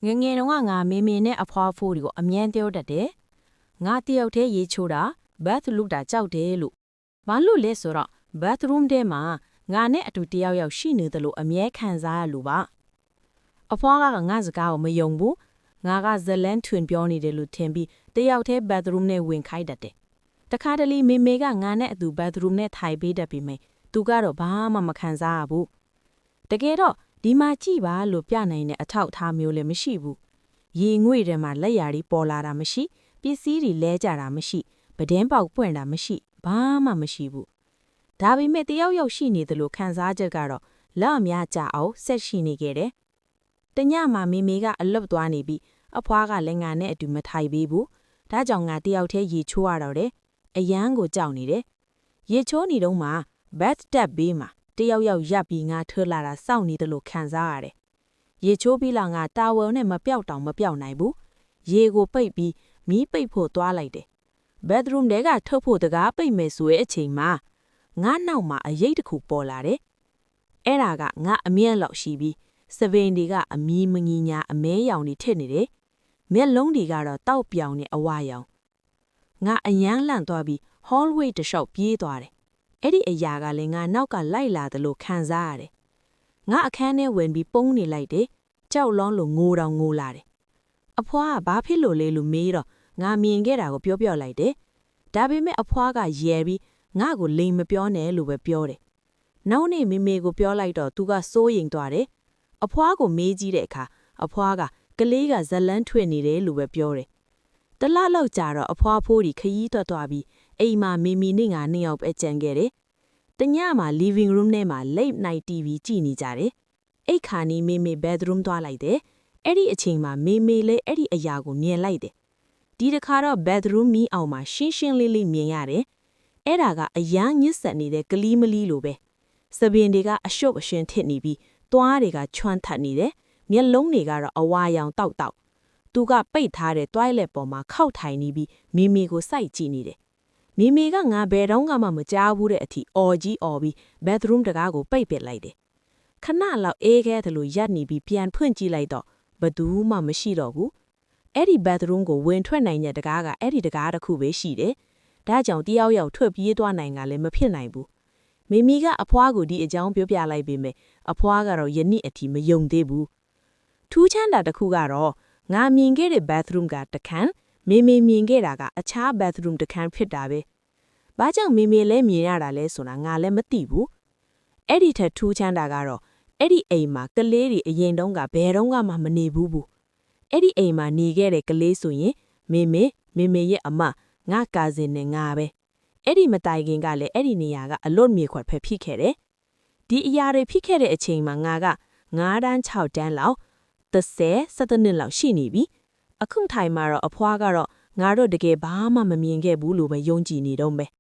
ငယ်တုန်းကငါမေမေနဲ့အဖွားဖိုးတွေကိုအမြဲပြောတတ်တယ်။ငါတယောက်တည်းရေချိုးတာ bathroom တာကြောက်တယ်လို့။ဘာလို့လဲဆိုတော့ bathroom ထဲမှာငါနဲ့အတူတယောက်ရှိနေတယ်လို့အမြဲခံစားရလို့ပါ။အဖွားကငါစကားကိုမယုံဘူး။ငါကဇလန်းထွင်ပြောနေတယ်လို့ထင်ပြီးတယောက်တည်း bathroom နဲ့ဝင်ခိုင်းတတ်တယ်။တခါတလေမေမေကငါနဲ့အတူ bathroom နဲ့ထိုင်ပေးတတ်ပြီးမယ်။သူကတော့ဘာမှမခံစားရဘူး။တကယ်တော့ဒီမှာကြည့်ပါလို့ပြနိုင်တဲ့အထောက်အထားမျိုးလည်းမရှိဘူး။ရေငွေ့ထဲမှာလက်ရာတွေပေါ်လာတာမရှိပစ္စည်းတွေလဲကြတာမရှိပဒင်းပေါက်ပွင့်တာမရှိဘာမှမရှိဘူး။ဒါပေမဲ့တယောက်ရှိနေတယ်လို့ခံစားချက်ကတော့လက်အများကြအောင်ဆက်ရှိနေခဲ့တယ်။တညမှာမေမေကအလွတ်သွားနေပြီးအဖွားကလည်းငါနဲ့အတူမထိုင်ပေးဘူး။ဒါကြောင့်ငါတယောက်တည်းရေချိုးရတော့တယ်။အရန်ကိုကြောက်နေတယ်။ရေချိုးနေတော့မှ bathtub ဘေးမှာတယောက်ရပ်ပြီးငါထွလာတာစောင့်နေတယ်လို့ခံစားရတယ်။ရေချိုးပြီးလာငါတာဝယ်နဲ့မပြောက်တောင်မပြောက်နိုင်ဘူး။ရေကိုပိတ်ပြီးမီးပိတ်ဖို့သွားလိုက်တယ်။ bedroom ထဲကထုတ်ဖို့တကားပိတ်မယ်ဆိုတဲ့အချိန်မှာငါနောက်မှာအရေးတစ်ခုပေါ်လာတယ်။အဲ့ဒါကငါအမြင့်လောက်ရှိပြီးစပင်တွေကအမီးမငီညာအမဲရောင်တွေထစ်နေတယ်။မျက်လုံးတွေကတော့တောက်ပြောင်နေအဝါရောင်။ငါအယမ်းလန့်သွားပြီး hallway တစ်လျှောက်ပြေးသွားတယ်။အဲ့ဒီအရာကလည်းငါနောက်ကလိုက်လာတယ်လို့ခံစားရတယ်။ငါအခန်းထဲဝင်ပြီးပုံးနေလိုက်တယ်။ကြောက်လွန်းလို့ငိုလာတယ်။အဖွားကဘာဖြစ်လို့လဲလို့မေးတော့ငါမြင်ခဲ့တာကိုပြောလိုက်တယ်။ဒါပေမဲ့အဖွားကရဲပြီးငါ့ကိုလိမ်မပြောနဲ့လို့ပဲပြောတယ်။နောက်နေ့မေမေကိုပြောလိုက်တော့သူကစိုးရိမ်သွားတယ်။အဖွားကိုမေးကြည့်တဲ့အခါအဖွားကကလေးကဇလန်းထွင်နေတယ်လို့ပဲပြောတယ်။တလလောက်ကြာတော့အဖွားဖိုးကြီးခရီးသွားပြီးအိမ်မှာမေမေနဲ့ငါနှစ်ယောက်ပဲကြံခဲ့တယ်။တညမှာ living room ထဲမှာ late night TV ကြည့်နေကြတယ်။အိတ်ခါနီးမေမေ bedroom သွားလိုက်တယ်။အဲ့ဒီအချိန်မှာမေမေလည်းအဲ့ဒီအရာကိုမြင်လိုက်တယ်။ဒီတစ်ခါတော့ bedroom မီးအောင်မှာရှင်းလေးမြင်ရတယ်။အဲ့ဒါကအယမ်းညစ်ဆက်နေတဲ့ကလီးမလီလိုပဲ။စပင်တွေကအရှုပ်အရှင်ထစ်နေပြီးသွားတွေကချွမ်းထက်နေတယ်။မျက်လုံးတွေကတော့အဝါရောင်တောက်။သူကပိတ်ထားတဲ့ toilet ပေါ်မှာခောက်ထိုင်နေပြီးမေမေကိုစိုက်ကြည့်နေတယ်။မေမေကငါဘယ်တော့မှမကြားဘူးတဲ့အထိအော်ပြီး bedroom တကားကိုပိတ်ပစ်လိုက်တယ်။ခဏလောက်အေးခဲတယ်လို့ရပ်နေပြီးပြန်ဖွင့်ကြည့်လိုက်တော့ဘသူမှမရှိတော့ဘူး။အဲ့ဒီ bedroom ကိုဝင်ထွက်နိုင်တဲ့တကားကအဲ့ဒီတကားတစ်ခုပဲရှိတယ်။ဒါကြောင့်တယောက်ထွက်ပြေးသွားနိုင်ကလည်းမဖြစ်နိုင်ဘူး။မေမီကအဖွားကိုဒီအကြောင်းပြောပြလိုက်ပေမဲ့အဖွားကတော့ယနေ့အထိမယုံသေးဘူး။ထူးချမ်းတာတစ်ခုကတော့ငါမြင်ခဲ့တဲ့ bathroom ကတခန်းမေမေမြင်ခဲ့တာကအခြား bathroom တခန်းဖြစ်တာပဲ။ဘာကြောင့်မေမေလဲမြင်ရတာလဲဆိုတာငါလည်းမသိဘူး။အဲ့ဒီထက်ထူးချမ်းတာကတော့အဲ့ဒီအိမ်မှာကလေးတွေအရင်တုန်းကဘယ်တော့မှမနေဘူး။အဲ့ဒီအိမ်မှာနေခဲ့တဲ့ကလေးဆိုရင်မေမေရဲ့အမငါကာဇင်နဲ့ငါပဲ။အဲ့ဒီမတိုင်ခင်ကလည်းအဲ့ဒီနေရာကအလွတ်မြေခွက်ဖက်ဖြစ်ခဲ့တယ်။ဒီအရာတွေဖြစ်ခဲ့တဲ့အချိန်မှာငါက9တန်း6တန်းလောက်17နှစ်လောက်ရှိနေပြီ။အခုထိုင်မှာတော့အဖွားကတော့ငါတို့တကယ်ဘာမှမမြင်ခဲ့ဘူးလို့ပဲယုံကြည်နေတော့မယ်။